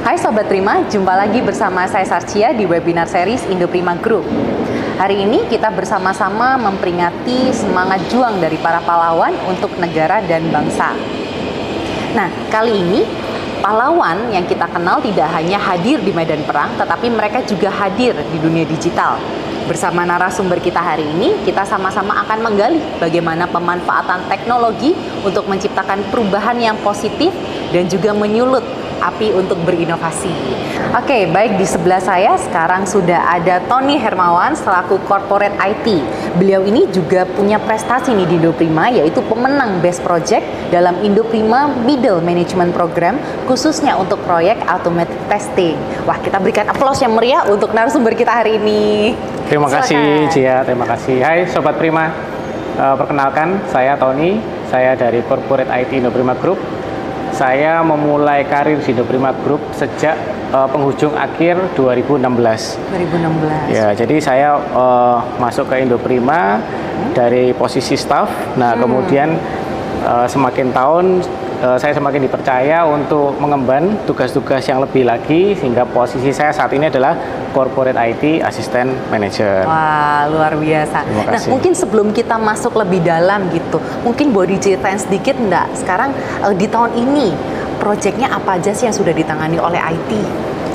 Hai Sobat Prima, jumpa lagi bersama saya Sarcia di webinar series Indoprima Group. Hari ini kita bersama-sama memperingati semangat juang dari para pahlawan untuk negara dan bangsa. Nah, kali ini pahlawan yang kita kenal tidak hanya hadir di medan perang, tetapi mereka juga hadir di dunia digital. Bersama narasumber kita hari ini, kita sama-sama akan menggali bagaimana pemanfaatan teknologi untuk menciptakan perubahan yang positif dan juga menyulut api untuk berinovasi. Oke, baik, di sebelah saya sekarang sudah ada Tony Hermawan selaku Corporate IT. Beliau ini juga punya prestasi nih di Indoprima, yaitu pemenang Best Project dalam Indoprima Middle Management Program, khususnya untuk proyek automated testing. Wah, kita berikan aplaus yang meriah untuk narasumber kita hari ini. Terima kasih, Cia. Terima kasih. Hai Sobat Prima, perkenalkan saya Tony, saya dari Corporate IT Indoprima Group. Saya memulai karir di Indoprima Group sejak penghujung akhir 2016. Ya, jadi saya masuk ke Indoprima dari posisi staff. Nah, kemudian semakin tahun saya semakin dipercaya untuk mengemban tugas-tugas yang lebih lagi, sehingga posisi saya saat ini adalah Corporate IT Assistant Manager. Wah, luar biasa. Nah, mungkin sebelum kita masuk lebih dalam gitu, mungkin boleh diceritain sedikit enggak, sekarang di tahun ini proyeknya apa aja sih yang sudah ditangani oleh IT?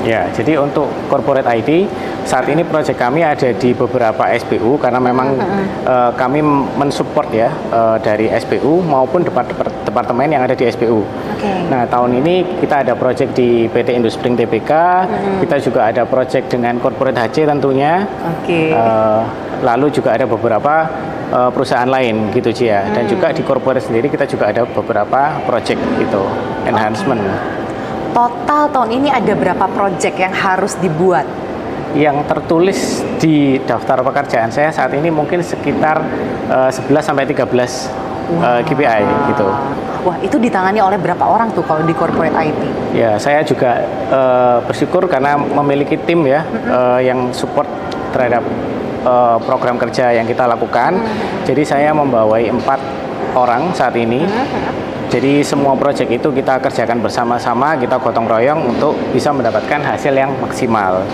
Ya, jadi untuk Corporate IT saat ini proyek kami ada di beberapa SBU karena memang kami mensupport ya dari SBU maupun departemen yang ada di SBU. Nah, tahun ini kita ada proyek di PT Indospring Tbk, kita juga ada proyek dengan Corporate HC tentunya. Lalu juga ada beberapa perusahaan lain gitu, Cia. Dan juga di corporate sendiri kita juga ada beberapa proyek gitu, enhancement. Total tahun ini ada berapa proyek yang harus dibuat? Yang tertulis di daftar pekerjaan saya saat ini mungkin sekitar 11 sampai 13 KPI gitu. Wah, itu ditangani oleh berapa orang tuh kalau di corporate IT? Ya, saya juga bersyukur karena memiliki tim ya yang support terhadap program kerja yang kita lakukan. Jadi saya membawai 4 orang saat ini. Jadi semua proyek itu kita kerjakan bersama-sama, kita gotong royong untuk bisa mendapatkan hasil yang maksimal.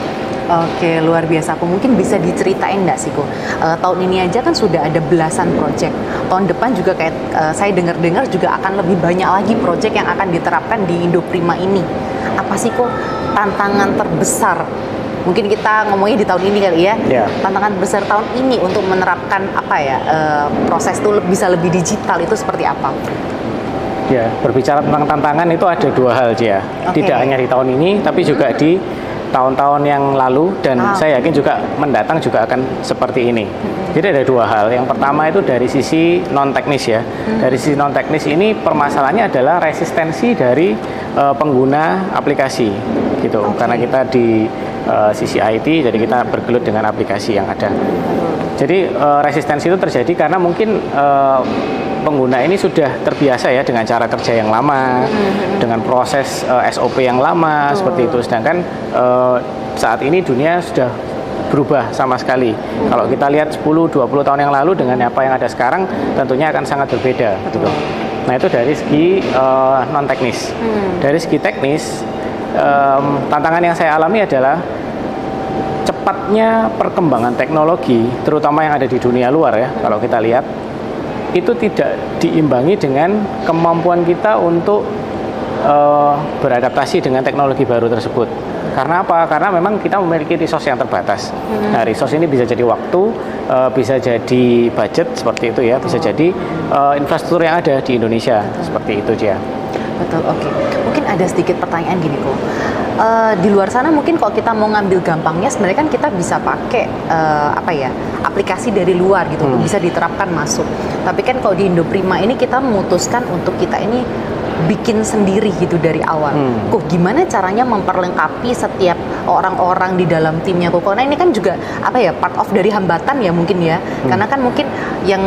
Oke, luar biasa. Aku mungkin bisa diceritain nggak sih, Ko? Tahun ini aja kan sudah ada belasan proyek. Tahun depan juga kayak saya dengar-dengar juga akan lebih banyak lagi proyek yang akan diterapkan di Indoprima ini. Apa sih, Ko, tantangan terbesar? Mungkin kita ngomongnya di tahun ini kali ya. Tantangan besar tahun ini untuk menerapkan apa ya, proses itu bisa lebih digital itu seperti apa? Ya, berbicara tentang tantangan itu ada 2 hal, Cia. Tidak hanya di tahun ini, tapi juga di tahun-tahun yang lalu, dan saya yakin juga mendatang juga akan seperti ini. Jadi ada 2 hal. Yang pertama itu dari sisi non-teknis ya. Dari sisi non-teknis ini permasalahannya adalah resistensi dari pengguna aplikasi gitu. Karena kita di sisi IT, jadi kita bergelut dengan aplikasi yang ada. Jadi resistensi itu terjadi karena mungkin pengguna ini sudah terbiasa ya dengan cara kerja yang lama, dengan proses SOP yang lama, seperti itu. Sedangkan saat ini dunia sudah berubah sama sekali. Kalau kita lihat 10-20 tahun yang lalu dengan apa yang ada sekarang, tentunya akan sangat berbeda. Gitu. Nah, itu dari segi non-teknis. Dari segi teknis, tantangan yang saya alami adalah cepatnya perkembangan teknologi, terutama yang ada di dunia luar ya, kalau kita lihat, itu tidak diimbangi dengan kemampuan kita untuk beradaptasi dengan teknologi baru tersebut. Karena apa? Karena memang kita memiliki resource yang terbatas. Nah, resource ini bisa jadi waktu, bisa jadi budget seperti itu ya, bisa jadi infrastruktur yang ada di Indonesia seperti itu, Cia. Betul, oke. Mungkin ada sedikit pertanyaan gini, kok. Di luar sana mungkin kalau kita mau ngambil gampangnya, sebenarnya kan kita bisa pakai aplikasi dari luar gitu, bisa diterapkan masuk. Tapi kan kalau di Indoprima ini kita memutuskan untuk kita ini bikin sendiri gitu dari awal. Kok gimana caranya memperlengkapi setiap orang-orang di dalam timnya, kok? Karena ini kan juga part of dari hambatan ya mungkin ya. Karena kan mungkin yang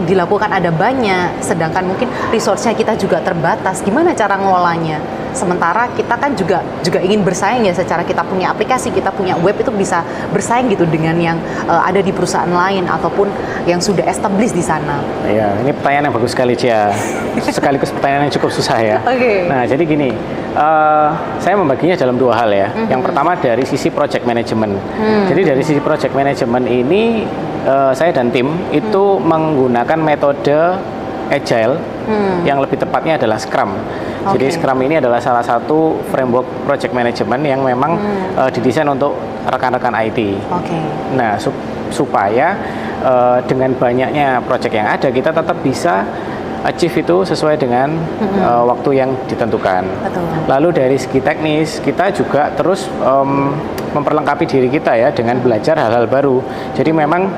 dilakukan ada banyak, sedangkan mungkin resource-nya kita juga terbatas. Gimana cara ngelolanya? sementara kita kan juga ingin bersaing ya, secara kita punya aplikasi, kita punya web itu bisa bersaing gitu dengan yang ada di perusahaan lain ataupun yang sudah established di sana. Ya, ini pertanyaan yang bagus sekali, Cia. Sekaligus pertanyaan yang cukup susah ya. Oke. Nah, jadi gini, saya membaginya dalam dua hal ya. Yang pertama dari sisi project management. Jadi dari sisi project management ini saya dan tim itu menggunakan metode agile yang lebih tepatnya adalah Scrum. Jadi Scrum ini adalah salah satu framework project management yang memang didesain untuk rekan-rekan IT. Nah, supaya dengan banyaknya project yang ada, kita tetap bisa achieve itu sesuai dengan waktu yang ditentukan. Betul. Lalu dari segi teknis, kita juga terus memperlengkapi diri kita ya dengan belajar hal-hal baru. Jadi memang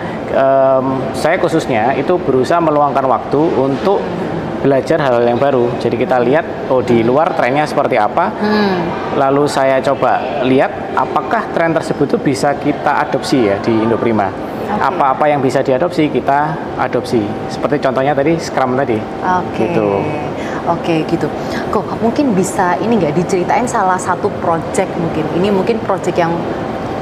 saya khususnya itu berusaha meluangkan waktu untuk belajar hal-hal yang baru. Jadi kita lihat, oh di luar trennya seperti apa, lalu saya coba lihat apakah tren tersebut itu bisa kita adopsi ya di Indoprima. Apa-apa yang bisa diadopsi kita adopsi. Seperti contohnya tadi Scrum tadi. Gitu. Oke, gitu. Kok mungkin bisa ini nggak diceritain salah satu project mungkin. Ini mungkin project yang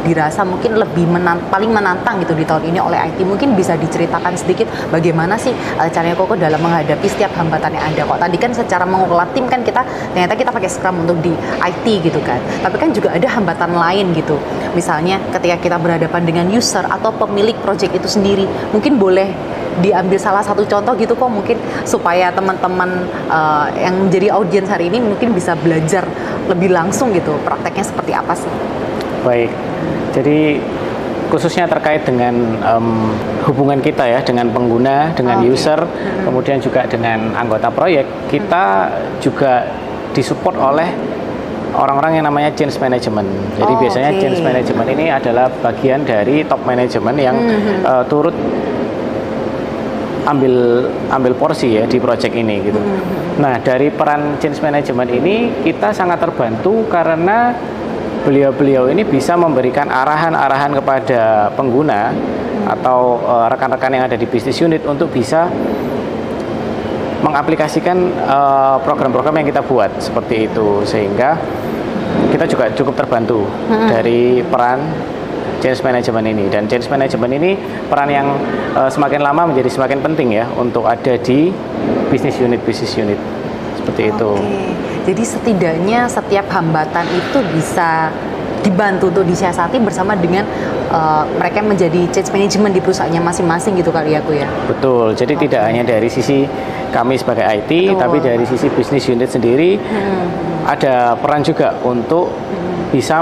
dirasa mungkin lebih paling menantang gitu di tahun ini oleh IT. Mungkin bisa diceritakan sedikit bagaimana sih caranya Koko dalam menghadapi setiap hambatan yang ada. Kok tadi kan secara mengelola tim kan ternyata kita pakai Scrum untuk di IT gitu kan. Tapi kan juga ada hambatan lain gitu. Misalnya ketika kita berhadapan dengan user atau pemilik project itu sendiri. Mungkin boleh diambil salah satu contoh gitu kok, mungkin supaya teman-teman yang jadi audiens hari ini mungkin bisa belajar lebih langsung gitu prakteknya seperti apa sih. Baik, jadi khususnya terkait dengan hubungan kita ya dengan pengguna, dengan user, kemudian juga dengan anggota proyek, kita juga disupport oleh orang-orang yang namanya change management. Jadi biasanya change management ini adalah bagian dari top management yang turut ambil porsi ya di project ini gitu. Nah, dari peran change management ini kita sangat terbantu karena beliau-beliau ini bisa memberikan arahan-arahan kepada pengguna atau rekan-rekan yang ada di business unit untuk bisa mengaplikasikan program-program yang kita buat seperti itu, sehingga kita juga cukup terbantu dari peran change management ini. Dan change management ini peran yang semakin lama menjadi semakin penting ya untuk ada di business unit seperti itu. Jadi setidaknya setiap hambatan itu bisa dibantu untuk disiasati bersama dengan mereka yang menjadi change management di perusahaannya masing-masing gitu kali ya, Ku ya. Betul. Jadi tidak hanya dari sisi kami sebagai IT, tapi dari sisi business unit sendiri ada peran juga untuk bisa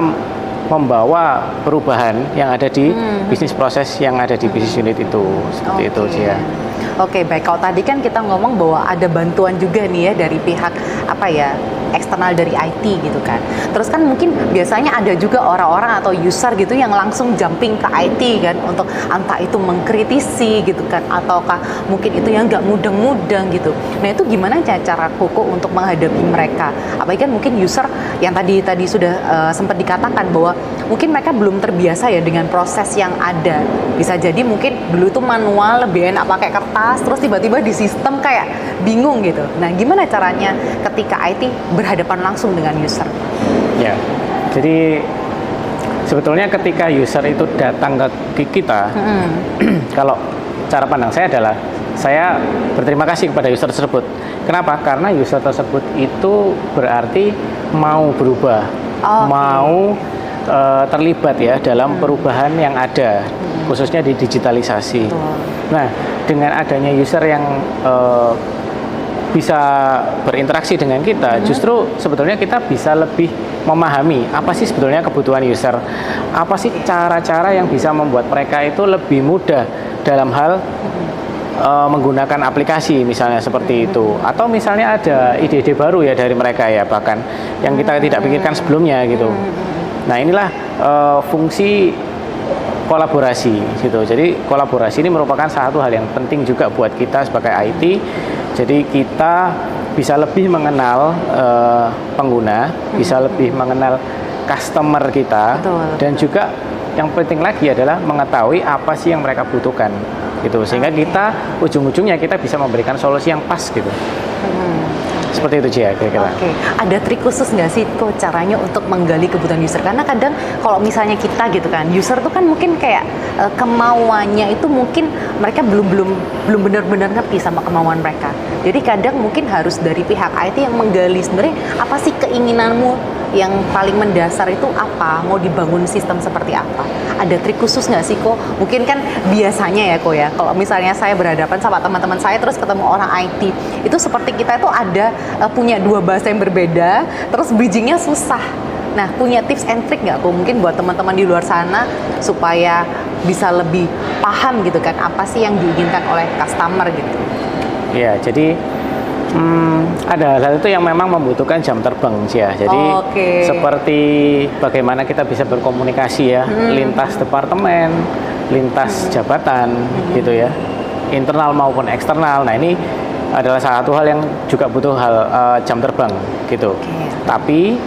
membawa perubahan yang ada di bisnis proses yang ada di business unit itu. Seperti itu, Cia. Oke, baik. Kalau tadi kan kita ngomong bahwa ada bantuan juga nih ya dari pihak eksternal dari IT gitu kan. Terus kan mungkin biasanya ada juga orang-orang atau user gitu yang langsung jumping ke IT kan untuk entah itu mengkritisi gitu kan, ataukah mungkin itu yang nggak mudeng-mudeng gitu. Nah, itu gimana cara Koko untuk menghadapi mereka? Apalagi kan mungkin user yang tadi sudah sempat dikatakan bahwa mungkin mereka belum terbiasa ya dengan proses yang ada. Bisa jadi mungkin dulu itu manual lebih enak pakai kertas, terus tiba-tiba di sistem kayak bingung gitu. Nah, gimana caranya ketika IT berhadapan langsung dengan user? Ya, jadi sebetulnya ketika user itu datang ke kita, kalau cara pandang saya adalah saya berterima kasih kepada user tersebut. Kenapa? Karena user tersebut itu berarti mau berubah, mau terlibat ya dalam perubahan yang ada, khususnya di digitalisasi. Nah, dengan adanya user yang bisa berinteraksi dengan kita, justru sebetulnya kita bisa lebih memahami apa sih sebetulnya kebutuhan user, apa sih cara-cara yang bisa membuat mereka itu lebih mudah dalam hal menggunakan aplikasi misalnya seperti itu, atau misalnya ada ide-ide baru ya dari mereka ya, bahkan yang kita tidak pikirkan sebelumnya gitu. Nah, inilah fungsi kolaborasi gitu. Jadi kolaborasi ini merupakan satu hal yang penting juga buat kita sebagai IT. Jadi kita bisa lebih mengenal pengguna, bisa lebih mengenal customer kita. Betul. Dan juga yang penting lagi adalah mengetahui apa sih yang mereka butuhkan gitu. Sehingga kita ujung-ujungnya kita bisa memberikan solusi yang pas gitu. Seperti itu Cia kira-kira. Oke, ada trik khusus nggak sih kok caranya untuk menggali kebutuhan user? Karena kadang kalau misalnya kita gitu kan, user tuh kan mungkin kayak kemauannya itu mungkin mereka belum benar-benar ngerti sama kemauan mereka. Jadi kadang mungkin harus dari pihak IT yang menggali sebenarnya apa sih keinginanmu yang paling mendasar itu apa, mau dibangun sistem seperti apa. Ada trik khusus nggak sih kok? Mungkin kan biasanya ya kok ya, kalau misalnya saya berhadapan sama teman-teman saya terus ketemu orang IT, itu seperti kita itu ada punya dua bahasa yang berbeda, terus bridgingnya susah. Nah, punya tips and trick nggak kok mungkin buat teman-teman di luar sana supaya bisa lebih paham gitu kan, apa sih yang diinginkan oleh customer gitu? Ya, jadi ada hal-hal itu yang memang membutuhkan jam terbang sih ya. Jadi seperti bagaimana kita bisa berkomunikasi ya, lintas departemen, lintas jabatan gitu ya, internal maupun eksternal. Nah ini adalah satu hal yang juga butuh jam terbang gitu. Tapi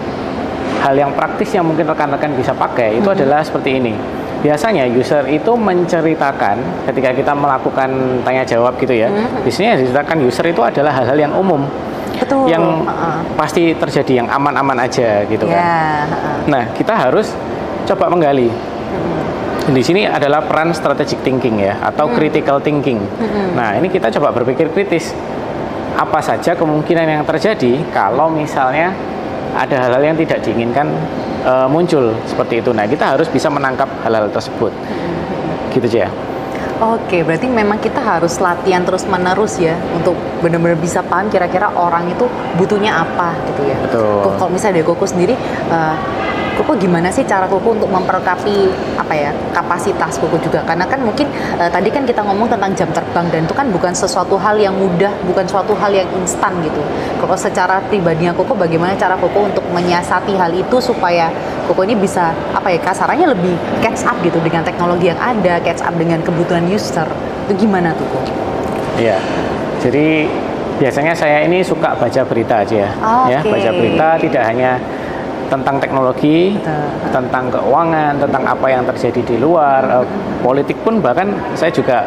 hal yang praktis yang mungkin rekan-rekan bisa pakai itu adalah seperti ini. Biasanya user itu menceritakan ketika kita melakukan tanya jawab gitu ya. Biasanya yang diceritakan user itu adalah hal-hal yang umum. Betul. Yang pasti terjadi, yang aman-aman aja gitu kan. Nah, kita harus coba menggali. Di sini adalah peran strategic thinking ya, atau critical thinking. Nah, ini kita coba berpikir kritis. Apa saja kemungkinan yang terjadi kalau misalnya ada hal-hal yang tidak diinginkan muncul seperti itu. Nah, kita harus bisa menangkap hal-hal tersebut. Gitu ya. Oke, berarti memang kita harus latihan terus-menerus ya untuk benar-benar bisa paham kira-kira orang itu butuhnya apa gitu ya. Betul. Kalau misalnya dari Koko sendiri, Koko gimana sih cara Koko untuk memperlengkapi apa ya kapasitas Koko juga? Karena kan mungkin tadi kan kita ngomong tentang jam terbang dan itu kan bukan sesuatu hal yang mudah, bukan suatu hal yang instan gitu. Kalau secara pribadinya Koko, bagaimana cara Koko untuk menyiasati hal itu supaya Koko ini bisa apa ya kasarannya lebih catch up gitu dengan teknologi yang ada, catch up dengan kebutuhan user. Itu gimana tuh Koko? Iya. Jadi biasanya saya ini suka baca berita aja ya, baca berita tidak hanya tentang teknologi, tentang keuangan, tentang apa yang terjadi di luar, politik pun bahkan saya juga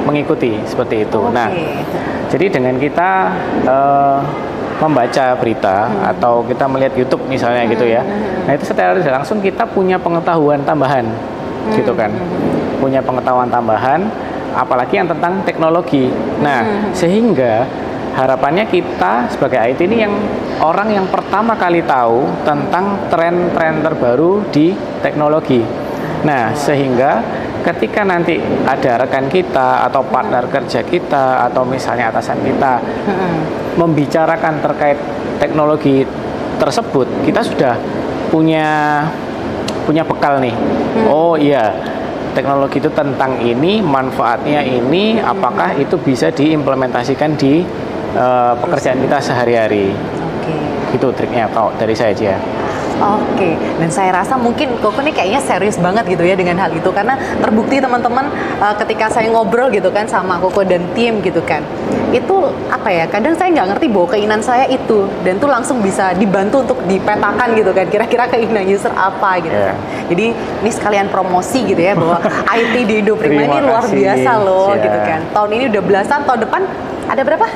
mengikuti seperti itu. Nah, jadi dengan kita membaca berita atau kita melihat YouTube misalnya gitu ya, nah itu secara langsung kita punya pengetahuan tambahan, gitu kan, punya pengetahuan tambahan, apalagi yang tentang teknologi. Nah, sehingga harapannya kita sebagai IT ini yang orang yang pertama kali tahu tentang tren-tren terbaru di teknologi. Nah, sehingga ketika nanti ada rekan kita atau partner kerja kita atau misalnya atasan kita membicarakan terkait teknologi tersebut, kita sudah punya bekal nih. Oh iya, teknologi itu tentang ini, manfaatnya ini, apakah itu bisa diimplementasikan di pekerjaan kita sehari-hari. Itu triknya kalau dari saya aja. Oke, dan saya rasa mungkin Koko nih kayaknya serius banget gitu ya dengan hal itu, karena terbukti teman-teman ketika saya ngobrol gitu kan sama Koko dan tim gitu kan, itu apa ya, kadang saya nggak ngerti bahwa keinginan saya itu, dan tuh langsung bisa dibantu untuk dipetakan gitu kan, kira-kira keinginan user apa gitu. Jadi ini sekalian promosi gitu ya bahwa IT di Indo Prima ini luar biasa loh gitu kan. Tahun ini udah belasan, tahun depan ada berapa?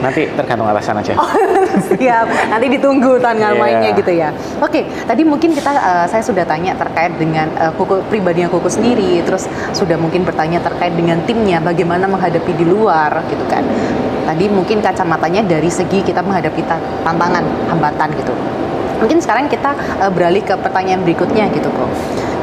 Nanti tergantung atasan aja. Oh, siap. Nanti ditunggu tanggal mainnya gitu ya. Oke, tadi mungkin saya sudah tanya terkait dengan Koko pribadinya Koko sendiri, terus sudah mungkin bertanya terkait dengan timnya, bagaimana menghadapi di luar gitu kan. Tadi mungkin kacamatanya dari segi kita menghadapi tantangan, hambatan gitu. Mungkin sekarang kita beralih ke pertanyaan berikutnya gitu kok.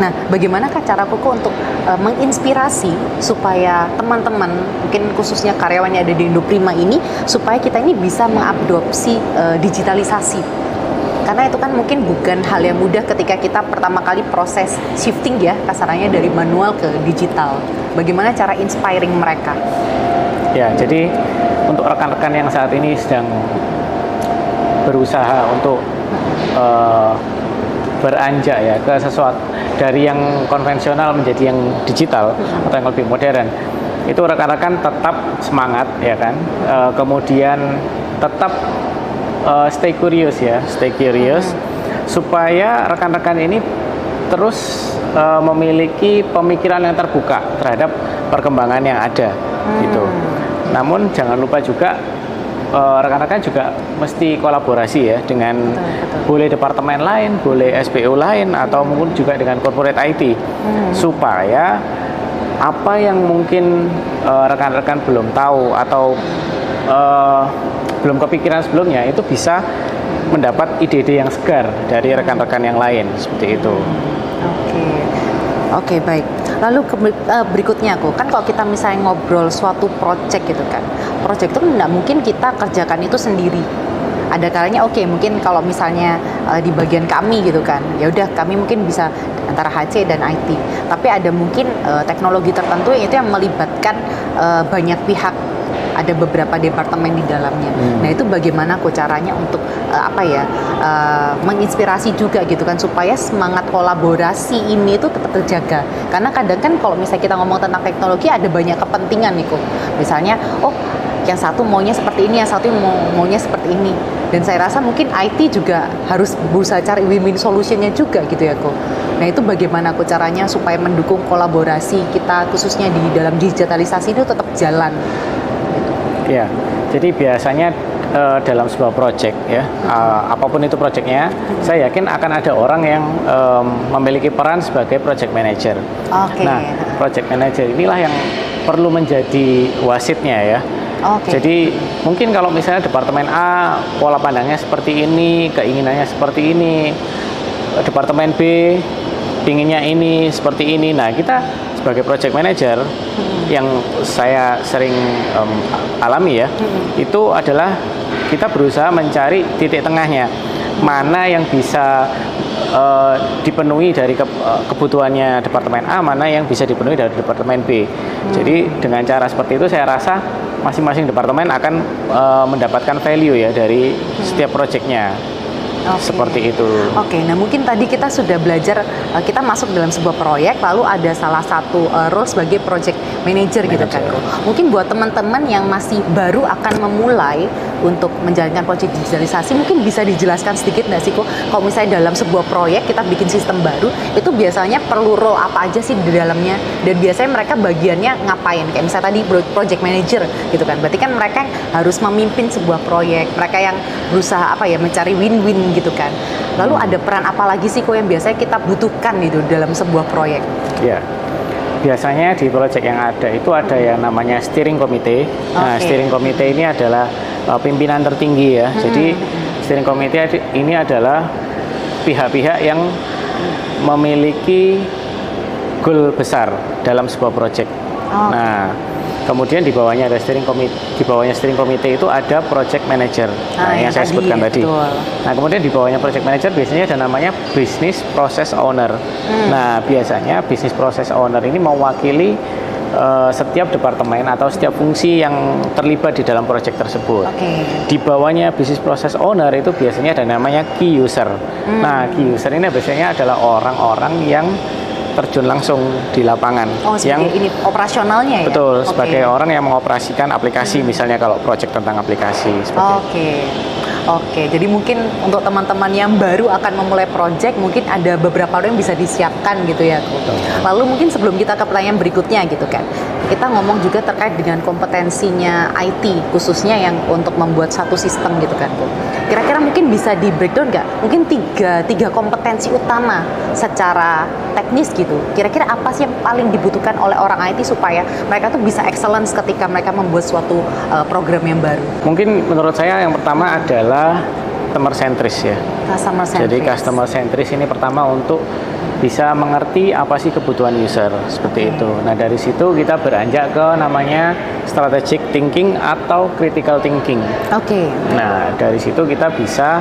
Nah, bagaimanakah cara Koko untuk menginspirasi supaya teman-teman, mungkin khususnya karyawannya ada di Indo Prima ini, supaya kita ini bisa mengadopsi digitalisasi? Karena itu kan mungkin bukan hal yang mudah ketika kita pertama kali proses shifting ya, kasarannya dari manual ke digital. Bagaimana cara inspiring mereka? Ya, jadi untuk rekan-rekan yang saat ini sedang berusaha untuk beranjak ya ke sesuatu dari yang konvensional menjadi yang digital atau yang lebih modern, itu rekan-rekan tetap semangat ya kan, kemudian tetap stay curious ya, supaya rekan-rekan ini terus memiliki pemikiran yang terbuka terhadap perkembangan yang ada gitu. Namun jangan lupa juga rekan-rekan juga mesti kolaborasi ya dengan boleh departemen lain, boleh SBO lain, atau mungkin juga dengan corporate IT, supaya apa yang mungkin rekan-rekan belum tahu atau belum kepikiran sebelumnya itu bisa mendapat ide-ide yang segar dari rekan-rekan yang lain, seperti itu. Oke, baik. Lalu berikutnya kan kalau kita misalnya ngobrol suatu project gitu kan, project itu nggak mungkin kita kerjakan itu sendiri. Ada kalanya mungkin kalau misalnya di bagian kami gitu kan, ya udah kami mungkin bisa antara HC dan IT. Tapi ada mungkin teknologi tertentu yang itu yang melibatkan banyak pihak. Ada beberapa departemen di dalamnya. Nah itu bagaimana caranya untuk menginspirasi juga gitu kan, supaya semangat kolaborasi ini itu tetap terjaga. Karena kadang kan kalau misalnya kita ngomong tentang teknologi ada banyak kepentingan nih kok. Misalnya yang satu maunya seperti ini, yang satu maunya seperti ini. Dan saya rasa mungkin IT juga harus berusaha cari win-win solutionnya juga gitu ya kok. Nah itu bagaimana caranya supaya mendukung kolaborasi kita khususnya di dalam digitalisasi itu tetap jalan. Ya, jadi biasanya dalam sebuah project ya, apapun itu projectnya, saya yakin akan ada orang yang memiliki peran sebagai project manager. Nah, project manager inilah yang perlu menjadi wasitnya ya. Jadi mungkin kalau misalnya departemen A pola pandangnya seperti ini, keinginannya seperti ini, departemen B pinginnya ini seperti ini. Nah, kita sebagai project manager yang saya sering alami ya, itu adalah kita berusaha mencari titik tengahnya, mana yang bisa dipenuhi dari kebutuhannya departemen A, mana yang bisa dipenuhi dari departemen B. Jadi dengan cara seperti itu saya rasa masing-masing departemen akan mendapatkan value ya dari setiap projectnya. Seperti itu. Nah mungkin tadi kita sudah belajar, kita masuk dalam sebuah proyek, lalu ada salah satu role sebagai project manager gitu kan. Mungkin buat teman-teman yang masih baru akan memulai untuk menjalankan proyek digitalisasi, mungkin bisa dijelaskan sedikit nggak sih kok, kalau misalnya dalam sebuah proyek kita bikin sistem baru, itu biasanya perlu role apa aja sih di dalamnya, dan biasanya mereka bagiannya ngapain? Kayak misalnya tadi project manager gitu kan, berarti kan mereka yang harus memimpin sebuah proyek, mereka yang berusaha mencari win-win gitu kan. Lalu ada peran apa lagi sih kok yang biasanya kita butuhkan gitu dalam sebuah proyek? Ya, biasanya di proyek yang ada itu ada yang namanya steering committee. Nah, steering committee ini adalah pimpinan tertinggi ya. Jadi steering committee ini adalah pihak-pihak yang memiliki goal besar dalam sebuah proyek. Nah, kemudian di bawahnya ada steering committee. Di bawahnya steering committee itu ada project manager. Nah, yang saya sebutkan tadi. Nah, kemudian di bawahnya project manager biasanya ada namanya business process owner. Nah, biasanya business process owner ini mewakili setiap departemen atau setiap fungsi yang terlibat di dalam proyek tersebut. Di bawahnya business process owner itu biasanya ada namanya key user. Nah, key user ini biasanya adalah orang-orang yang terjun langsung di lapangan. Yang ini operasionalnya ya? Betul, sebagai orang yang mengoperasikan aplikasi, misalnya kalau proyek tentang aplikasi. Jadi mungkin untuk teman-teman yang baru akan memulai proyek, mungkin ada beberapa orang yang bisa disiapkan gitu ya. Lalu mungkin sebelum kita ke pertanyaan berikutnya gitu kan, kita ngomong juga terkait dengan kompetensinya IT, khususnya yang untuk membuat satu sistem gitu kan. Kira-kira mungkin bisa di breakdown nggak? Mungkin tiga kompetensi utama secara teknis gitu. Kira-kira apa sih yang paling dibutuhkan oleh orang IT supaya mereka tuh bisa excellence ketika mereka membuat suatu program yang baru? Mungkin menurut saya yang pertama adalah customer centris ya. Customer centris. Jadi customer centris ini pertama untuk bisa mengerti apa sih kebutuhan user, seperti itu. Nah, dari situ kita beranjak ke namanya strategic thinking atau critical thinking. Nah, dari situ kita bisa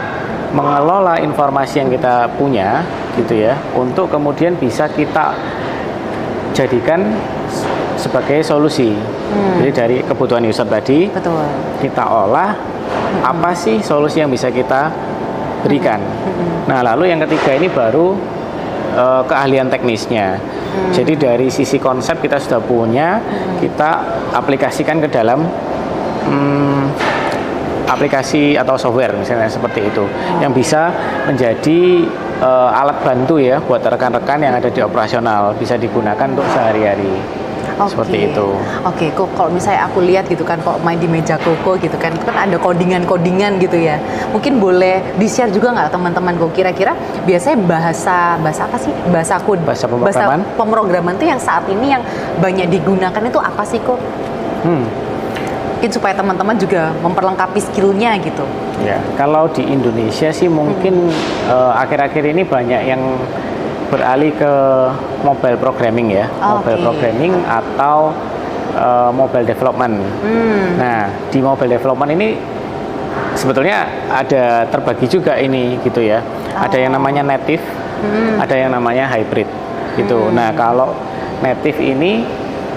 mengelola informasi yang kita punya gitu ya, untuk kemudian bisa kita jadikan sebagai solusi. Jadi dari kebutuhan user tadi, kita olah apa sih solusi yang bisa kita berikan. Nah, lalu yang ketiga ini baru keahlian teknisnya. Jadi dari sisi konsep kita sudah punya, kita aplikasikan ke dalam aplikasi atau software misalnya seperti itu, yang bisa menjadi alat bantu ya buat rekan-rekan yang ada di operasional, bisa digunakan untuk sehari-hari. Seperti itu. Oke, kok kalau misalnya aku lihat gitu kan, kalau main di meja koko gitu kan, itu kan ada codingan-codingan gitu ya. Mungkin boleh di-share juga nggak teman-teman kok kira-kira biasanya bahasa apa sih? Bahasa code, Bahasa pemrograman. pemrograman tuh yang saat ini yang banyak digunakan itu apa sih kok? Mungkin supaya teman-teman juga memperlengkapi skillnya gitu. Ya, kalau di Indonesia sih mungkin akhir-akhir ini banyak yang beralih ke mobile programming ya, mobile programming atau mobile development. Nah, di mobile development ini sebetulnya ada terbagi juga ini gitu ya. Ada yang namanya native, ada yang namanya hybrid gitu. Nah, kalau native ini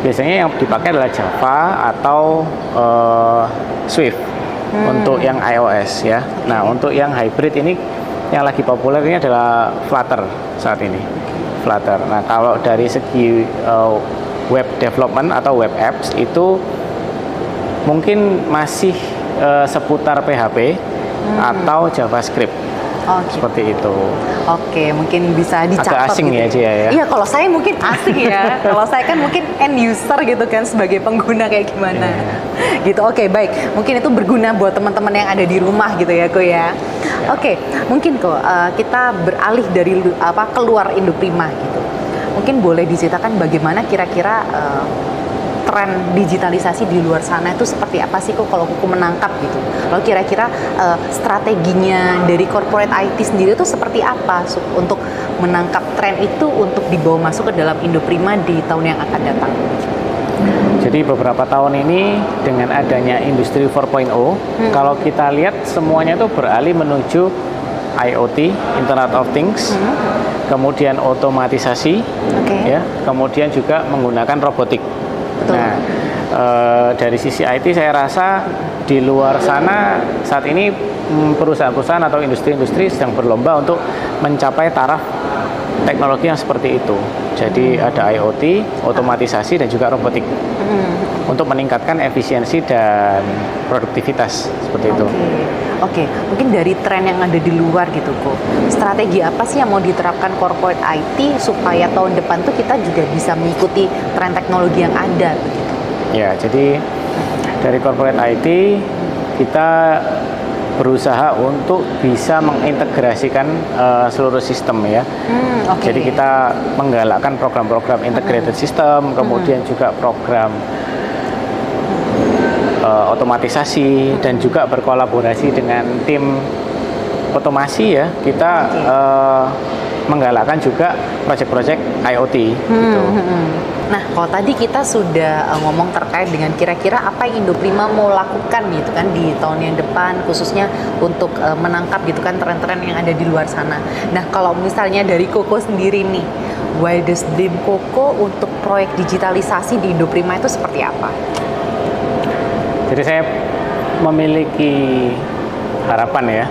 biasanya yang dipakai adalah Java atau Swift untuk yang iOS ya. Nah, untuk yang hybrid ini yang lagi populer ini adalah Flutter saat ini. Flutter. Nah, kalau dari segi web development atau web apps itu mungkin masih seputar PHP atau JavaScript. Seperti itu. Oke, mungkin bisa dicatat. Agak asing gitu ya Cia ya. Iya, kalau saya mungkin asing ya. Kalau saya kan mungkin end user gitu kan sebagai pengguna kayak gimana. Gitu. Oke, baik. Mungkin itu berguna buat teman-teman yang ada di rumah gitu ya, Ko ya. Oke, mungkin kok kita beralih dari keluar Indoprima gitu. Mungkin boleh diceritakan bagaimana kira-kira tren digitalisasi di luar sana itu seperti apa sih kok kalau Kuku menangkap gitu. Lalu kira-kira strateginya dari corporate IT sendiri itu seperti apa untuk menangkap tren itu untuk dibawa masuk ke dalam Indoprima di tahun yang akan datang. Jadi beberapa tahun ini dengan adanya industri 4.0, kalau kita lihat semuanya itu beralih menuju IoT, Internet of Things, kemudian otomatisasi, ya, kemudian juga menggunakan robotik. Betul. Nah, dari sisi IT saya rasa di luar sana saat ini perusahaan-perusahaan atau industri-industri sedang berlomba untuk mencapai taraf teknologi yang seperti itu. Jadi ada IoT, otomatisasi dan juga robotik untuk meningkatkan efisiensi dan produktivitas seperti itu. Oke, mungkin dari tren yang ada di luar gitu kok. Strategi apa sih yang mau diterapkan corporate IT supaya tahun depan tuh kita juga bisa mengikuti tren teknologi yang ada begitu? Ya, jadi dari corporate IT kita berusaha untuk bisa mengintegrasikan seluruh sistem ya. Jadi kita menggalakkan program-program integrated system, kemudian juga program otomatisasi dan juga berkolaborasi dengan tim otomasi ya. Kita menggalakkan juga proyek-proyek IoT gitu. Nah, kalau tadi kita sudah ngomong terkait dengan kira-kira apa yang Indoprima mau lakukan gitu kan di tahun yang depan khususnya untuk menangkap gitu kan tren-tren yang ada di luar sana. Nah, kalau misalnya dari Koko sendiri nih, wildest dream Koko untuk proyek digitalisasi di Indoprima itu seperti apa? Jadi saya memiliki harapan ya,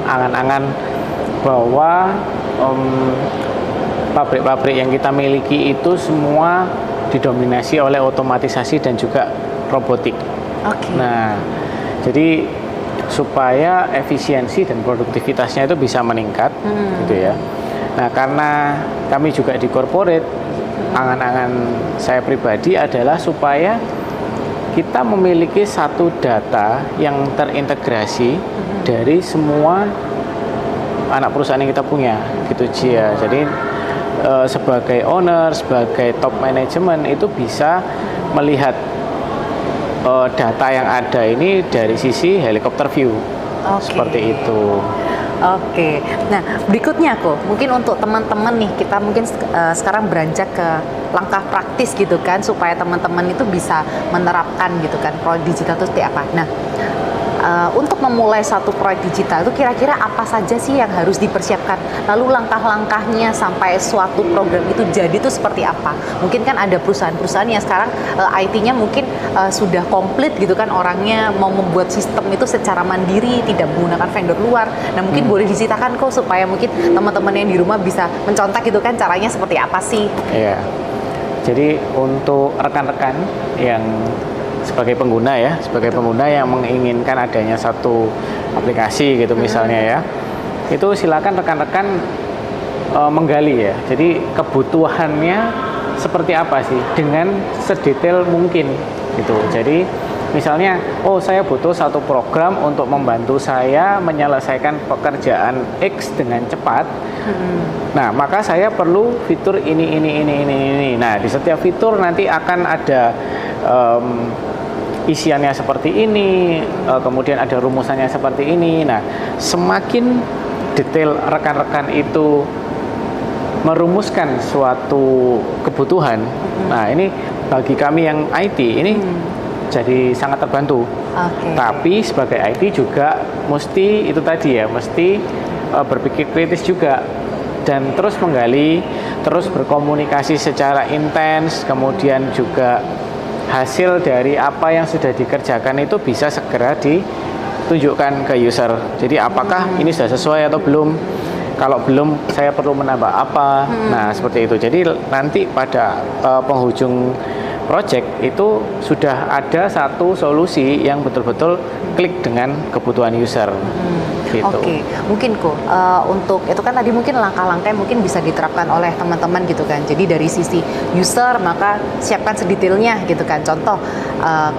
angan-angan bahwa pabrik-pabrik yang kita miliki itu semua didominasi oleh otomatisasi dan juga robotik. Nah, jadi supaya efisiensi dan produktivitasnya itu bisa meningkat, gitu ya. Nah, karena kami juga di corporate, angan-angan saya pribadi adalah supaya kita memiliki satu data yang terintegrasi dari semua anak perusahaan yang kita punya, gitu Cia. Jadi sebagai owner, sebagai top management itu bisa melihat data yang ada ini dari sisi helikopter view, seperti itu. Oke, nah berikutnya kok mungkin untuk teman-teman nih kita mungkin sekarang beranjak ke langkah praktis gitu kan supaya teman-teman itu bisa menerapkan gitu kan proyek digital itu seperti apa. Nah, untuk memulai satu proyek digital itu kira-kira apa saja sih yang harus dipersiapkan? Lalu langkah-langkahnya sampai suatu program itu jadi itu seperti apa? Mungkin kan ada perusahaan-perusahaan yang sekarang IT-nya mungkin sudah komplit gitu kan orangnya mau membuat sistem itu secara mandiri tidak menggunakan vendor luar. Nah mungkin boleh diceritakan kok supaya mungkin teman-teman yang di rumah bisa mencontoh gitu kan caranya seperti apa sih? Iya. Jadi untuk rekan-rekan yang sebagai pengguna ya, sebagai pengguna yang menginginkan adanya satu aplikasi gitu misalnya ya, itu silakan rekan-rekan menggali ya. Jadi kebutuhannya seperti apa sih dengan sedetail mungkin gitu. Jadi misalnya, oh saya butuh satu program untuk membantu saya menyelesaikan pekerjaan X dengan cepat. Nah, maka saya perlu fitur ini. Nah, di setiap fitur nanti akan ada isiannya seperti ini, kemudian ada rumusannya seperti ini. Nah, semakin detail rekan-rekan itu merumuskan suatu kebutuhan, nah ini bagi kami yang IT ini jadi sangat terbantu. Tapi sebagai IT juga mesti itu tadi ya, mesti berpikir kritis juga dan terus menggali, terus berkomunikasi secara intens, kemudian juga hasil dari apa yang sudah dikerjakan itu bisa segera ditunjukkan ke user. Jadi apakah ini sudah sesuai atau belum? Kalau belum, saya perlu menambah apa? Nah, seperti itu. Jadi nanti pada penghujung project itu sudah ada satu solusi yang betul-betul klik dengan kebutuhan user. Gitu. Oke, mungkin kok untuk itu kan tadi mungkin langkah-langkah yang mungkin bisa diterapkan oleh teman-teman gitu kan. Jadi dari sisi user maka siapkan sedetailnya gitu kan. Contoh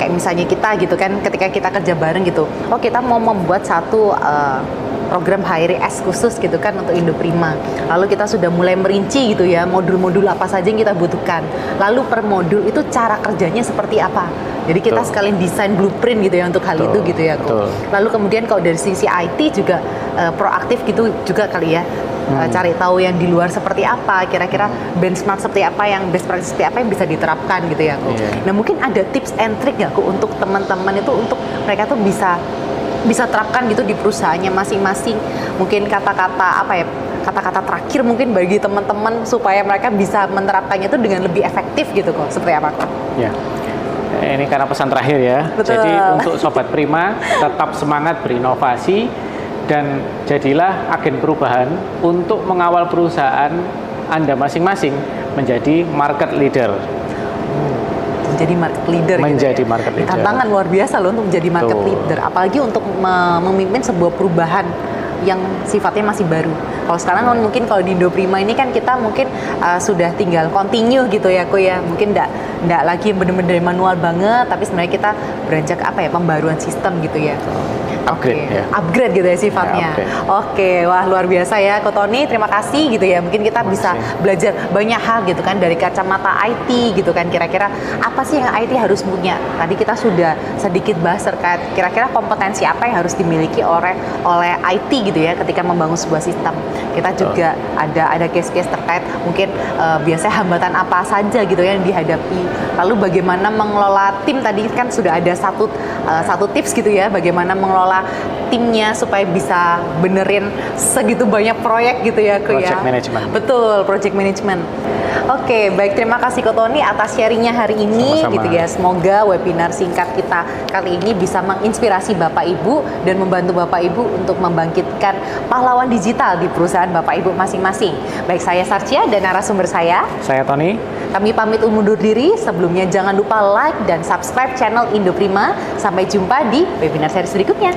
kayak misalnya kita gitu kan, ketika kita kerja bareng gitu, oh kita mau membuat satu program HRIS khusus gitu kan untuk Indoprima. Lalu kita sudah mulai merinci gitu ya, modul-modul apa saja yang kita butuhkan. Lalu per modul itu cara kerjanya seperti apa. Jadi kita sekalian desain blueprint gitu ya untuk hal itu gitu ya. Lalu kemudian kalau dari sisi IT juga proaktif gitu juga kali ya. Cari tahu yang di luar seperti apa, kira-kira benchmark seperti apa, yang best practice seperti apa yang bisa diterapkan gitu ya. Nah, mungkin ada tips and trick nggak untuk teman-teman itu untuk mereka tuh bisa terapkan gitu di perusahaannya masing-masing. Mungkin kata-kata apa ya, kata-kata terakhir mungkin bagi teman-teman supaya mereka bisa menerapkannya itu dengan lebih efektif gitu kok. Seperti apa kok? Ya. Ini karena pesan terakhir ya. Betul. Jadi untuk Sobat Prima tetap semangat berinovasi dan jadilah agen perubahan untuk mengawal perusahaan Anda masing-masing menjadi market leader. Menjadi market leader menjadi gitu ya. Market leader. Tantangan luar biasa loh untuk menjadi market leader, apalagi untuk memimpin sebuah perubahan yang sifatnya masih baru. Kalau sekarang kan mungkin kalau di Indoprima ini kan kita mungkin sudah tinggal continue gitu ya Ko ya. Mungkin enggak lagi benar-benar manual banget, tapi sebenarnya kita beranjak apa ya, pembaruan sistem gitu ya. Upgrade gitu ya sifatnya. Oke, wah luar biasa ya Ko Tony, terima kasih gitu ya. Mungkin kita bisa belajar banyak hal gitu kan dari kacamata IT gitu kan. Kira-kira apa sih yang IT harus punya? Tadi kita sudah sedikit bahas terkait kira-kira kompetensi apa yang harus dimiliki oleh IT gitu ya ketika membangun sebuah sistem. Kita juga ada case-case terkait mungkin biasanya hambatan apa saja gitu ya yang dihadapi. Lalu bagaimana mengelola tim, tadi kan sudah ada satu tips gitu ya, bagaimana mengelola timnya supaya bisa benerin segitu banyak proyek gitu ya Ko ya. Project management. Betul, project management. Oke, baik, terima kasih Ko Tony atas sharingnya hari ini. Sama-sama. Gitu ya. Semoga webinar singkat kita kali ini bisa menginspirasi Bapak Ibu dan membantu Bapak Ibu untuk membangkitkan pahlawan digital di perusahaan Bapak Ibu masing-masing. Baik, saya Sarcia dan narasumber saya Tony. Kami pamit undur diri. Sebelumnya jangan lupa like dan subscribe channel Indoprima. Sampai jumpa di webinar series berikutnya.